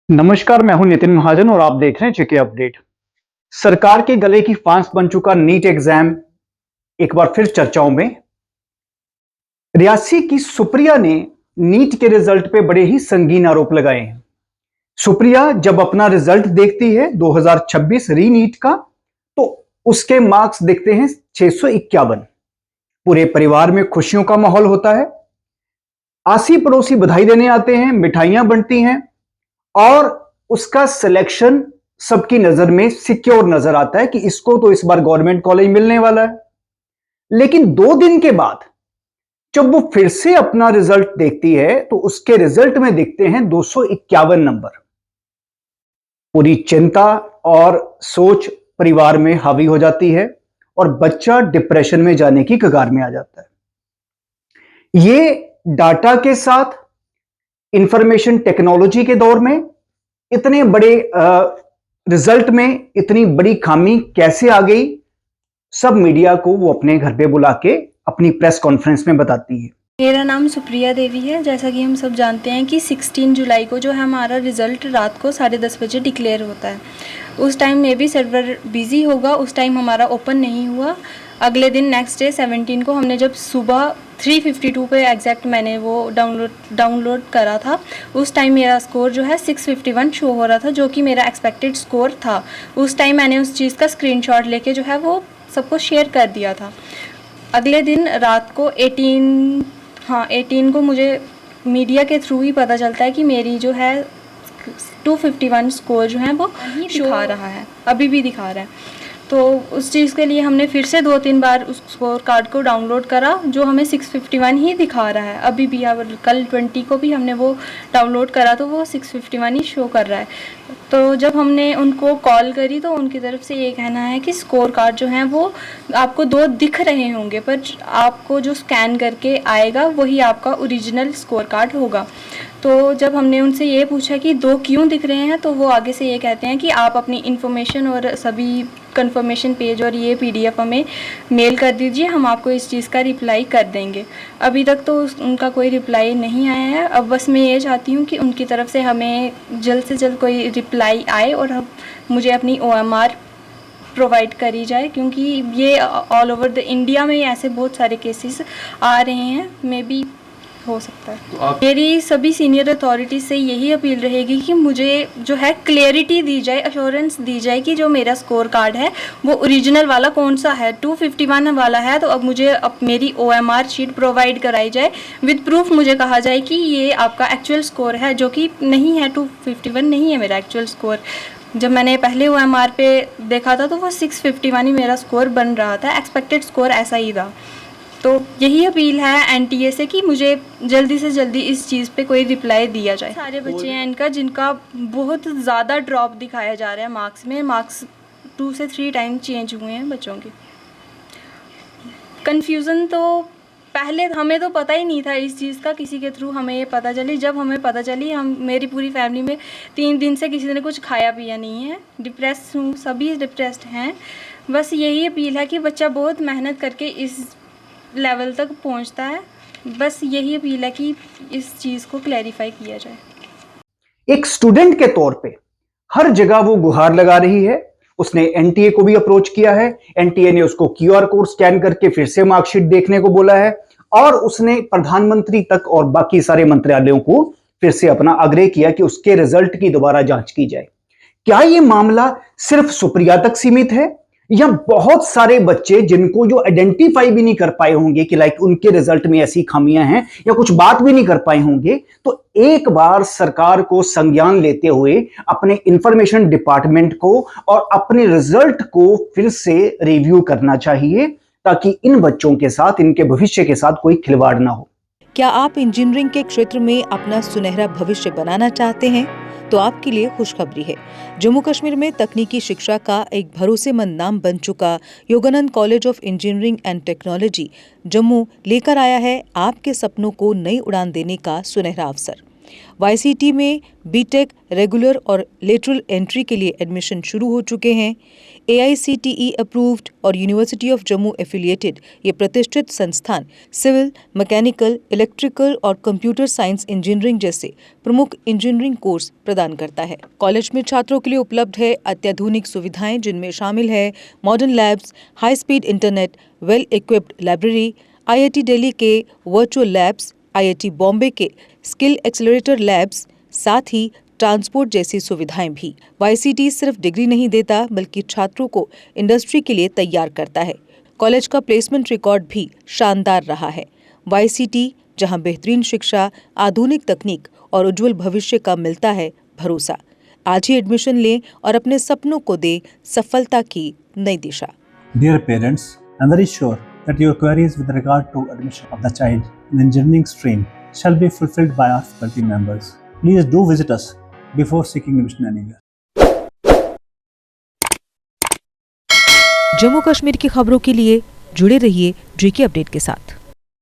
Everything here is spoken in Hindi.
नमस्कार, मैं हूं नितिन महाजन और आप देख रहे हैं जेके अपडेट। सरकार के गले की फांस बन चुका नीट एग्जाम एक बार फिर चर्चाओं में। रियासी की सुप्रिया ने नीट के रिजल्ट पे बड़े ही संगीन आरोप लगाए हैं। सुप्रिया जब अपना रिजल्ट देखती है 2026 री नीट का, तो उसके मार्क्स दिखते हैं 651। पूरे परिवार में खुशियों का माहौल होता है। आसी पड़ोसी बधाई देने आते हैं, मिठाइयां बंटती हैं और उसका सिलेक्शन सबकी नजर में सिक्योर नजर आता है कि इसको तो इस बार गवर्नमेंट कॉलेज मिलने वाला है। लेकिन 2 दिन के बाद जब वो फिर से अपना रिजल्ट देखती है तो उसके रिजल्ट में दिखते हैं 251 नंबर। पूरी चिंता और सोच परिवार में हावी हो जाती है और बच्चा डिप्रेशन में जाने की कगार में आ जाता है। ये डाटा के साथ इंफॉर्मेशन टेक्नोलॉजी के दौर में इतने बड़े रिजल्ट में इतनी बड़ी खामी कैसे आ गई, सब मीडिया को वो अपने घर पे बुला के अपनी प्रेस कॉन्फ्रेंस में बताती है। मेरा नाम सुप्रिया देवी है। जैसा कि हम सब जानते हैं कि 16 जुलाई को जो है हमारा रिज़ल्ट रात को 10:30 बजे डिक्लेयर होता है। उस टाइम में भी सर्वर बिज़ी होगा, उस टाइम हमारा ओपन नहीं हुआ। अगले दिन नेक्स्ट डे 17 को हमने जब सुबह 3:52 पे एग्जैक्ट मैंने वो डाउनलोड करा था, उस टाइम मेरा स्कोर जो है 651 शो हो रहा था, जो कि मेरा एक्सपेक्टेड स्कोर था। उस टाइम मैंने उस चीज़ का स्क्रीनशॉट लेके जो है वो सबको शेयर कर दिया था। अगले दिन रात को 18 को मुझे मीडिया के थ्रू ही पता चलता है कि मेरी जो है 251 स्कोर जो है वो दिखा रहा है, अभी भी दिखा रहा है। तो उस चीज़ के लिए हमने फिर से 2-3 बार उस स्कोर कार्ड को डाउनलोड करा, जो हमें 651 ही दिखा रहा है अभी भी। अब कल 20 को भी हमने वो डाउनलोड करा तो वो 651 ही शो कर रहा है। तो जब हमने उनको कॉल करी तो उनकी तरफ से ये कहना है कि स्कोर कार्ड जो हैं वो आपको 2 दिख रहे होंगे, पर आपको जो स्कैन करके आएगा वही आपका ओरिजिनल स्कोर कार्ड होगा। तो जब हमने उनसे ये पूछा कि 2 क्यों दिख रहे हैं, तो वो आगे से ये कहते हैं कि आप अपनी इन्फॉर्मेशन और सभी कंफर्मेशन पेज और ये PDF हमें मेल कर दीजिए, हम आपको इस चीज़ का रिप्लाई कर देंगे। अभी तक तो उनका कोई रिप्लाई नहीं आया है। अब बस मैं ये चाहती हूँ कि उनकी तरफ से हमें जल्द से जल्द कोई रिप्लाई आए और अब मुझे अपनी OMR प्रोवाइड करी जाए, क्योंकि ये ऑल ओवर द इंडिया में ऐसे बहुत सारे केसेस आ रहे हैं, मे बी हो सकता है। तो मेरी सभी सीनियर अथॉरिटीज़ से यही अपील रहेगी कि मुझे जो है क्लियरिटी दी जाए, अश्योरेंस दी जाए कि जो मेरा स्कोर कार्ड है वो ओरिजिनल वाला कौन सा है। 251 वाला है तो अब मुझे मेरी OMR शीट प्रोवाइड कराई जाए विद प्रूफ। मुझे कहा जाए कि ये आपका एक्चुअल स्कोर है, जो कि नहीं है, 251 नहीं है मेरा एक्चुअल स्कोर। जब मैंने पहले OMR पे देखा था तो वो 651 ही मेरा स्कोर बन रहा था, एक्सपेक्टेड स्कोर ऐसा ही था। तो यही अपील है NTA से कि मुझे जल्दी से जल्दी इस चीज़ पे कोई रिप्लाई दिया जाए। सारे बच्चे हैं इनका जिनका बहुत ज़्यादा ड्रॉप दिखाया जा रहा है मार्क्स में। मार्क्स 2 से 3 टाइम चेंज हुए हैं बच्चों के। कन्फ्यूज़न तो पहले हमें तो पता ही नहीं था इस चीज़ का, किसी के थ्रू हमें ये पता चली। जब हमें पता चली, मेरी पूरी फैमिली में 3 दिन से किसी ने कुछ खाया पिया नहीं है, डिप्रेस हूँ, सभी डिप्रेस्ड हैं। बस यही अपील है कि बच्चा बहुत मेहनत करके इस लेवल तक पहुंचता है। बस यही अपील है कि इस चीज़ को क्लैरिफाई किया जाए। एक स्टूडेंट के तौर पे हर जगह वो गुहार लगा रही है। उसने NTA को भी अप्रोच किया है, NTA ने उसको QR कोड स्कैन करके फिर से मार्कशीट देखने को बोला है और उसने प्रधानमंत्री तक और बाकी सारे मंत्रालयों को फिर से अपना आग्रह किया कि उसके रिजल्ट की दोबारा जांच की जाए। क्या ये मामला सिर्फ सुप्रिया तक सीमित है या बहुत सारे बच्चे जिनको जो आइडेंटिफाई भी नहीं कर पाए होंगे कि लाइक उनके रिजल्ट में ऐसी खामियां हैं या कुछ बात भी नहीं कर पाए होंगे, तो एक बार सरकार को संज्ञान लेते हुए अपने इंफॉर्मेशन डिपार्टमेंट को और अपने रिजल्ट को फिर से रिव्यू करना चाहिए, ताकि इन बच्चों के साथ, इनके भविष्य के साथ कोई खिलवाड़ ना हो। क्या आप इंजीनियरिंग के क्षेत्र में अपना सुनहरा भविष्य बनाना चाहते हैं? तो आपके लिए खुशखबरी है। जम्मू कश्मीर में तकनीकी शिक्षा का एक भरोसेमंद नाम बन चुका Yogananda college of engineering and technology Jammu लेकर आया है आपके सपनों को नई उड़ान देने का सुनहरा अवसर। YCT में BTech रेगुलर और लेटरल एंट्री के लिए एडमिशन शुरू हो चुके हैं। AICTE अप्रूव्ड और यूनिवर्सिटी ऑफ जम्मू एफिलिएटेड ये प्रतिष्ठित संस्थान सिविल, मैकेनिकल, इलेक्ट्रिकल और कंप्यूटर साइंस इंजीनियरिंग जैसे प्रमुख इंजीनियरिंग कोर्स प्रदान करता है। कॉलेज में छात्रों के लिए उपलब्ध है अत्याधुनिक सुविधाएं, जिनमें शामिल है modern labs, high speed internet, well equipped library, IIT Delhi के वर्चुअल लैब्स, IIT बॉम्बे के स्किल एक्सेलरेटर लैब्स, साथ ही ट्रांसपोर्ट जैसी सुविधाएं भी। YCT सिर्फ डिग्री नहीं देता बल्कि छात्रों को इंडस्ट्री के लिए तैयार करता है। कॉलेज का प्लेसमेंट रिकॉर्ड भी शानदार रहा है। YCT जहां बेहतरीन शिक्षा, आधुनिक तकनीक और उज्जवल भविष्य का मिलता है भरोसा। आज ही एडमिशन लें और अपने सपनों को दे सफलता की नई दिशा। Dear parents, I am very sure that your queries with regard to admission of the child in the engineering stream shall be fulfilled by our faculty members. Please do visit us before seeking admission anywhere. Jammu Kashmir की खबरों के लिए जुड़े रहिए GK अपडेट के साथ।